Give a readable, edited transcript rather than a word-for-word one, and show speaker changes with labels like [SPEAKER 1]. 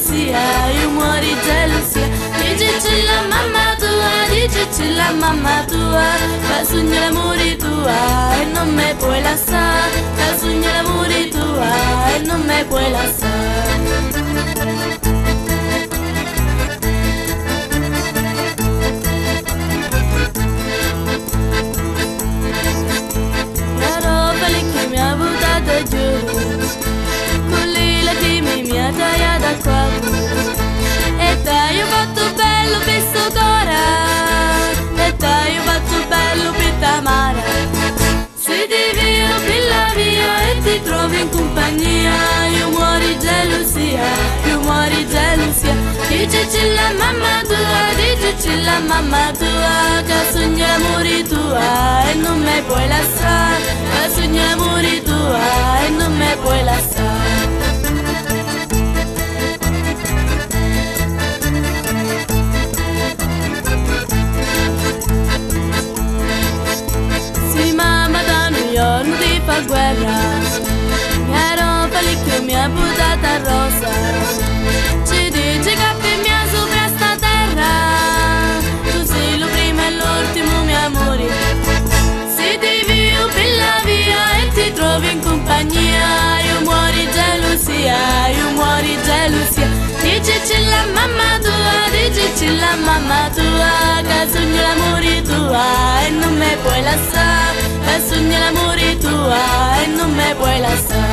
[SPEAKER 1] gelosia, io muori gelosia. Dici la mamma tua, dici la mamma tua, che sogno l'amore tua e non me puoi lasciare, che sogno l'amore tua e non me puoi lasciare. Da qua e dai io fatto bello per socora e dai io fatto bello per tamara. Se ti vedo per la via e ti trovi in compagnia, io muori gelosia, io muori gelosia. Dici la mamma tua, dici la mamma tua, che sogno l'amore tua e non me puoi lasciare, che sogno l'amore tua e non me puoi lasciare. Non ti fa guerra, mia roba lì che mi ha buttata rosa. Ci dici che per mia sopra sta terra, tu sei lo primo e l'ultimo mio amore. Se ti vedo per la via e ti trovi in compagnia, io muori gelosia, io muori gelosia. Dici la mamma tua, dici la mamma tua, che sogno l'amore tua e non me puoi lasciare, che sogno l'amore tua e non me puoi lasciare.